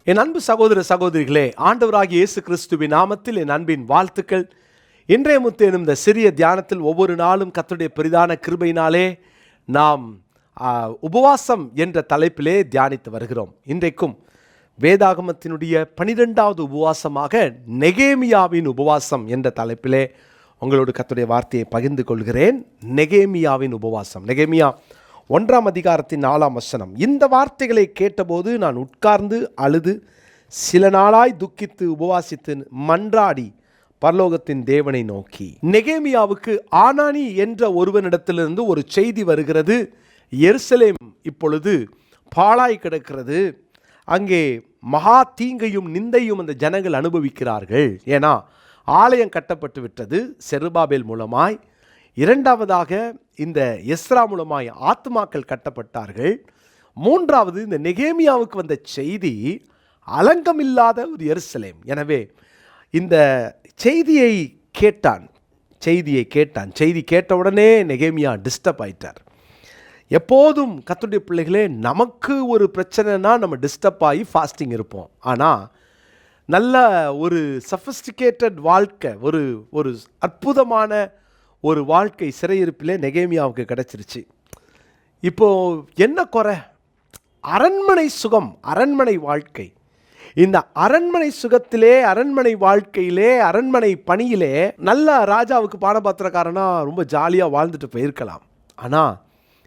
என் அன்பு சகோதர சகோதரிகளே, ஆண்டவராகிய இயேசு கிறிஸ்துவின் நாமத்தில் என் அன்பின் வாழ்த்துக்கள். இன்றைய முத்து எனும் இந்த சிறிய தியானத்தில் ஒவ்வொரு நாளும் கர்த்தருடைய பெரிதான கிருபையினாலே நாம் உபவாசம் என்ற தலைப்பிலே தியானித்து வருகிறோம். இன்றைக்கும் வேதாகமத்தினுடைய 12வது உபவாசமாக நெகேமியாவின் உபவாசம் என்ற தலைப்பிலே உங்களோடு கர்த்தருடைய வார்த்தையை பகிர்ந்து கொள்கிறேன். நெகேமியாவின் உபவாசம். நெகேமியா 1ஆம் அதிகாரத்தின் 4ஆம் வசனம். இந்த வார்த்தைகளை கேட்டபோது நான் உட்கார்ந்து அழுது சில நாளாய் துக்கித்து உபவாசித்து மன்றாடி பரலோகத்தின் தேவனை நோக்கி. நெகேமியாவுக்கு ஆனானி என்ற ஒருவனிடத்திலிருந்து ஒரு செய்தி வருகிறது. எருசலேம் இப்பொழுது பாழாய் கிடக்கிறது, அங்கே மகா தீங்கையும் நிந்தையும் அந்த ஜனங்கள் அனுபவிக்கிறார்கள். ஏன்னா ஆலயம் கட்டப்பட்டு விட்டது செருபாபேல் மூலமாய். இரண்டாவதாக இந்த எஸ்ரா மூலமாய் ஆத்துமாக்கள் கட்டப்பட்டார்கள். மூன்றாவது இந்த நெகேமியாவுக்கு வந்த செய்தி அலங்கமில்லாத ஒரு எருசலேம். எனவே இந்த செய்தியை கேட்டான். செய்தி கேட்டவுடனே நெகேமியா டிஸ்டர்ப் ஆயிட்டார். எப்போதும் கர்த்தருடைய பிள்ளைகளே, நமக்கு ஒரு பிரச்சனைனா நம்ம டிஸ்டர்ப் ஆகி ஃபாஸ்டிங் இருப்போம். ஆனால் நல்ல ஒரு சஃபிஸ்டிகேட்டட் வாழ்க்கை, ஒரு அற்புதமான ஒரு வாழ்க்கை சிறையிருப்பிலே நெகேமியாவுக்கு கிடச்சிருச்சு. இப்போது என்ன குறை? அரண்மனை சுகம், அரண்மனை வாழ்க்கை. இந்த அரண்மனை சுகத்திலே, அரண்மனை வாழ்க்கையிலே, அரண்மனை பணியிலே நல்ல ராஜாவுக்கு பானபாத்திரக்காரனா ரொம்ப ஜாலியாக வாழ்ந்துட்டு போயிருக்கலாம். ஆனால்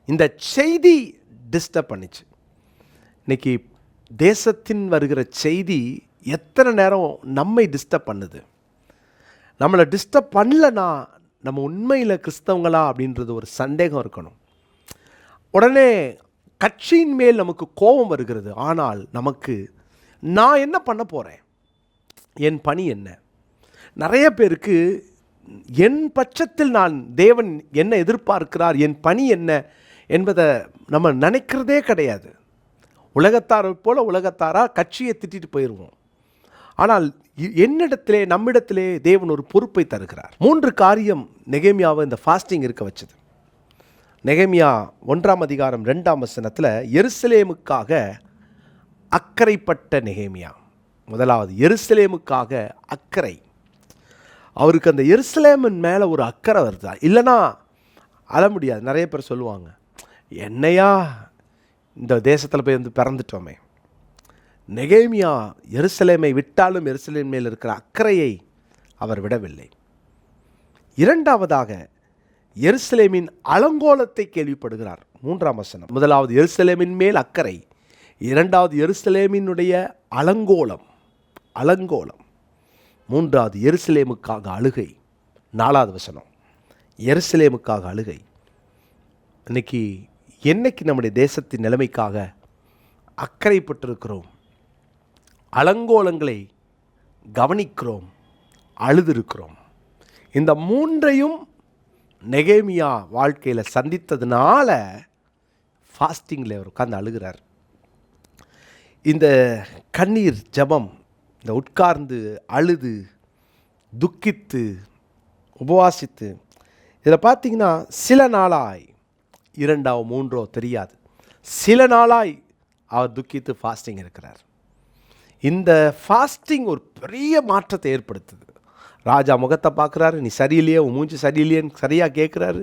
இந்த செய்தி டிஸ்டர்ப் பண்ணிச்சு. இன்னைக்கு தேசத்தின் வருகிற செய்தி எத்தனை நேரம் நம்மை டிஸ்டர்ப் பண்ணுது. நம்மளை டிஸ்டர்ப் பண்ணலனா நம்ம உண்மையில் கிறிஸ்தவங்களா அப்படின்றது ஒரு சந்தேகம் இருக்கணும். உடனே கட்சியின் மேல் நமக்கு கோபம் வருகிறது. ஆனால் நமக்கு நான் என்ன பண்ண போகிறேன், என் பணி என்ன? நிறைய பேருக்கு என் பட்சத்தில் நான் தேவன் என்ன எதிர்பார்க்கிறார், என் பணி என்ன என்பதை நம்ம நினைக்கிறதே கிடையாது. உலகத்தாரை போல உலகத்தாராக கட்சியை திட்டிட்டு போயிடுவோம். ஆனால் என்னிடத்திலே, நம்மிடத்திலே தேவன் ஒரு பொறுப்பை தருகிறார். 3 காரியம் நெகேமியாவை இந்த ஃபாஸ்டிங் இருக்க வச்சது. நெகேமியா 1ஆம் அதிகாரம் 2ஆம் வசனத்தில் எருசலேமுக்காக அக்கறைப்பட்ட நெகேமியா. முதலாவது எருசலேமுக்காக அக்கறை. அவருக்கு அந்த எருசலேமின் மேலே ஒரு அக்கறை வருதா, இல்லைனா அழ முடியாது. நிறைய பேர் சொல்லுவாங்க, என்னையா இந்த தேசத்தில் போய் வந்து பிறந்துட்டோமே. நெகேமியா எருசலேமை விட்டாலும் எருசலேம் மேல் இருக்கிற அக்கறையை அவர் விடவில்லை. இரண்டாவதாக எருசலேமின் அலங்கோலத்தை கேள்விப்படுகிறார். 3ஆம் வசனம். முதலாவது எருசலேமின் மேல் அக்கறை, இரண்டாவது எருசலேமினுடைய அலங்கோலம். மூன்றாவது எருசலேமுக்காக அழுகை. 4ஆவது வசனம் எருசலேமுக்காக அழுகை. என்னைக்கு நம்முடைய தேசத்தின் நிலைமைக்காக அக்கறைப்பட்டிருக்கிறோம், அலங்கோலங்களை கவனிக்கிறோம், அழுதிருக்கிறோம்? இந்த 3ஐயும் நெகேமியா வாழ்க்கையில் சந்தித்ததுனால ஃபாஸ்டிங்கில் அவர் உட்கார்ந்து அழுகிறார். இந்த கண்ணீர் ஜபம், இந்த உட்கார்ந்து அழுது துக்கித்து உபவாசித்து, இதில் பார்த்தீங்கன்னா சில நாளாய், 2ஓ 3ஓ தெரியாது, சில நாளாய் அவர் துக்கித்து ஃபாஸ்டிங் இருக்கிறார். இந்த ஃபாஸ்டிங் ஒரு பெரிய மாற்றத்தை ஏற்படுத்துது. ராஜா முகத்தை பார்க்குறாரு, நீ சரியில்லையே, உன் மூஞ்சி சரியில்லையேன்னு சரியாக கேட்குறாரு.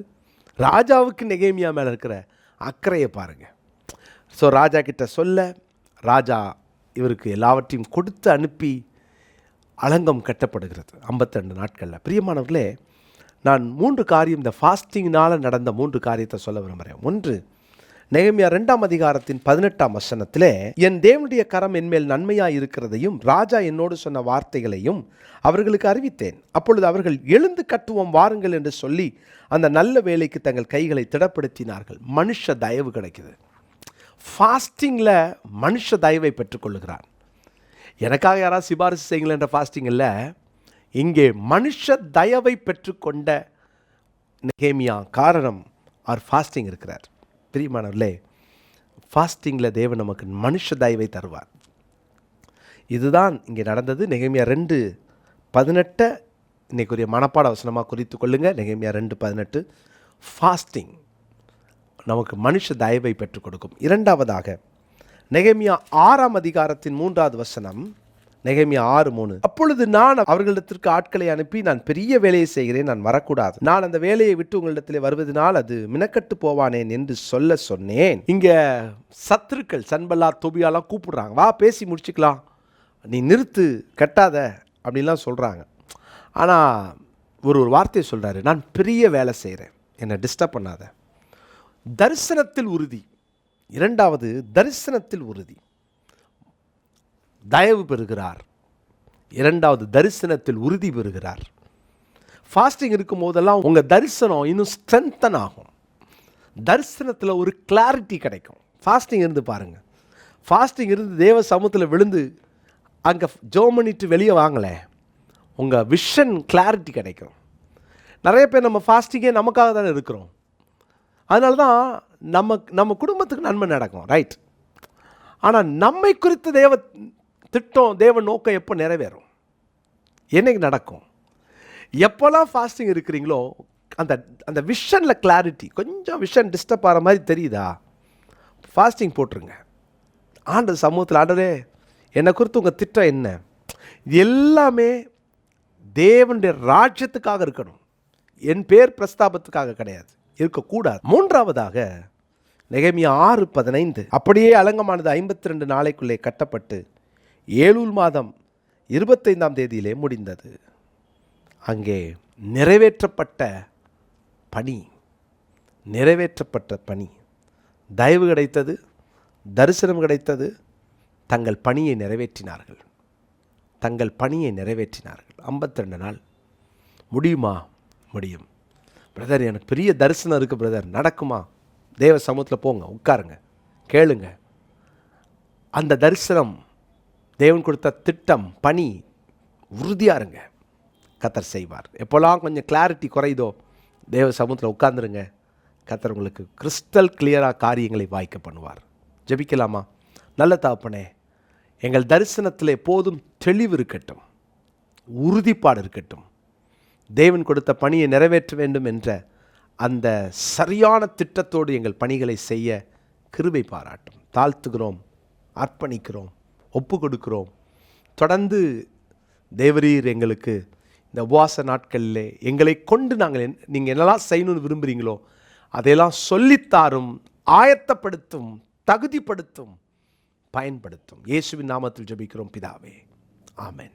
ராஜாவுக்கு நெகேமியா மேலே இருக்கிற அக்கறையை பாருங்கள். ஸோ ராஜா கிட்ட சொல்ல, ராஜா இவருக்கு எல்லாவற்றையும் கொடுத்து அனுப்பி அலங்கம் கட்டப்படுகிறது 52 நாட்களில். பிரியமானவர்களே, நான் 3 காரியம், இந்த ஃபாஸ்டிங்னால் நடந்த 3 காரியத்தை சொல்ல விரும்புகிறேன். ஒன்று, நெகேமியா 2ஆம் அதிகாரத்தின் 18ஆம் வசனத்திலே, என் தேவனுடைய கரம் என்மேல் நன்மையாக இருக்கிறதையும் ராஜா என்னோடு சொன்ன வார்த்தைகளையும் அவர்களுக்கு அறிவித்தேன். அப்பொழுது அவர்கள் எழுந்து கட்டுவோம் வாருங்கள் என்று சொல்லி அந்த நல்ல வேலைக்கு தங்கள் கைகளை திடப்படுத்தினார்கள். மனுஷ தயவு கிடைக்குது. ஃபாஸ்டிங்கில் மனுஷ தயவை பெற்றுக்கொள்ளுகிறான். எனக்காக யாராவது சிபாரிசு செய்யுங்கள் என்ற ஃபாஸ்டிங் இல்லை, இங்கே மனுஷ தயவை பெற்றுக்கொண்ட நெகேமியா. காரணம், அவர் ஃபாஸ்டிங் இருக்கிறார். பிரியமானவர்களே, ஃபாஸ்டிங்கில் தேவன் நமக்கு மனுஷ தயவை தருவார். இதுதான் இங்கே நடந்தது. நெகேமியா 2:18 இன்றைக்குரிய மனப்பாட வசனமாக குறித்து கொள்ளுங்கள். நெகேமியா 2:18 ஃபாஸ்டிங் நமக்கு மனுஷ தயவை பெற்றுக் கொடுக்கும். இரண்டாவதாக நெகேமியா 6ஆம் அதிகாரத்தின் 3வது வசனம். நெகேமியா 6:3. அப்பொழுது நான் அவர்களிடத்திற்கு ஆட்களை அனுப்பி, நான் பெரிய வேலையை செய்கிறேன், நான் வரக்கூடாது. நான் அந்த வேலையை விட்டு உங்களிடத்திலே வருவதனால் அது மினக்கட்டு போவானேன் என்று சொன்னேன். இங்க சத்துருக்கள் சன்பல்லாத் தொபியாலாம் கூப்பிடுறாங்க, வா பேசி முடிச்சுக்கலாம், நீ நிறுத்து, கட்டாத அப்படின்லாம் சொல்கிறாங்க. ஆனால் ஒரு வார்த்தையை சொல்கிறாரு, நான் பெரிய வேலை செய்கிறேன், என்னை டிஸ்டர்ப் பண்ணாத. தரிசனத்தில் உறுதி. 2வது தரிசனத்தில் உறுதி. தயவு பெறுகிறார். 2வது தரிசனத்தில் உறுதி பெறுகிறார். ஃபாஸ்டிங் இருக்கும் போதெல்லாம் உங்கள் தரிசனம் இன்னும் ஸ்ட்ரென்தன் ஆகும். தரிசனத்தில் ஒரு கிளாரிட்டி கிடைக்கும். ஃபாஸ்டிங் இருந்து பாருங்கள். ஃபாஸ்டிங் இருந்து தேவ சமூகத்தில் விழுந்து அங்கே ஜெபம் பண்ணிட்டு வெளியே வாங்கலை, உங்கள் விஷன் கிளாரிட்டி கிடைக்கும். நிறைய பேர் நம்ம ஃபாஸ்டிங்கே நமக்காக தானே இருக்கிறோம். அதனால தான் நம்ம குடும்பத்துக்கு நன்மை நடக்கும், ரைட். ஆனால் நம்மை குறித்து தேவ திட்டம், தேவ நோக்கம் எப்போ நிறைவேறும், என்னைக்கு நடக்கும்? எப்போல்லாம் ஃபாஸ்டிங் இருக்கிறீங்களோ அந்த அந்த விஷனில் கிளாரிட்டி, கொஞ்சம் விஷன் டிஸ்டர்ப் ஆகிற மாதிரி தெரியுதா, ஃபாஸ்டிங் போட்டுருங்க. ஆண்டவர் சமூகத்தில், ஆண்டவரே என்னை குறித்து உங்கள் திட்டம் என்ன, இது எல்லாமே தேவனுடைய ராஜ்யத்துக்காக இருக்கணும், என் பேர் பிரஸ்தாபத்துக்காக கிடையாது, இருக்கக்கூடாது. 3வதாக நெகேமியா 6:15. அப்படியே அலங்கமானது 52 நாளைக்குள்ளே கட்டப்பட்டு ஏலூல் மாதம் 25ஆம் தேதியிலே முடிந்தது. அங்கே நிறைவேற்றப்பட்ட பணி, நிறைவேற்றப்பட்ட பணி, தயவு கிடைத்தது, தரிசனம் கிடைத்தது, தங்கள் பணியை நிறைவேற்றினார்கள். தங்கள் பணியை நிறைவேற்றினார்கள். 52 நாள் முடியுமா? முடியும். பிரதர் எனக்கு பெரிய தரிசனம் இருக்குது பிரதர், நடக்குமா? தேவ சமூகத்தில் போங்க, உட்காருங்க, கேளுங்க. அந்த தரிசனம், தேவன் கொடுத்த திட்டம், பணி, உறுதியாக இருங்க, கர்த்தர் செய்வார். எப்போல்லாம் கொஞ்சம் கிளாரிட்டி குறையுதோ தேவ சமூகத்தில் உட்கார்ந்துருங்க, கர்த்தர் உங்களுக்கு கிறிஸ்டல் கிளியராக காரியங்களை வாய்க்க பண்ணுவார். ஜெபிக்கலாமா? நல்ல தகப்பனே, எங்கள் தரிசனத்தில் எப்போதும் தெளிவு இருக்கட்டும், உறுதிப்பாடு இருக்கட்டும். தேவன் கொடுத்த பணியை நிறைவேற்ற வேண்டும் என்ற அந்த சரியான திட்டத்தோடு எங்கள் பணிகளை செய்ய கிருபை பாராட்டும். தாழ்த்துகிறோம், அர்ப்பணிக்கிறோம், ஒப்பு கொடுக்கிறோம். தொடர்ந்து தேவரீர் எங்களுக்கு இந்த உபவாச நாட்களில் எங்களை கொண்டு நீங்கள் என்னெல்லாம் செய்யணும்னு விரும்புகிறீங்களோ அதையெல்லாம் சொல்லித்தாரும், ஆயத்தப்படுத்தும், தகுதிப்படுத்தும், பயன்படுத்தும். இயேசுவின் நாமத்தில் ஜெபிக்கிறோம் பிதாவே, ஆமென்.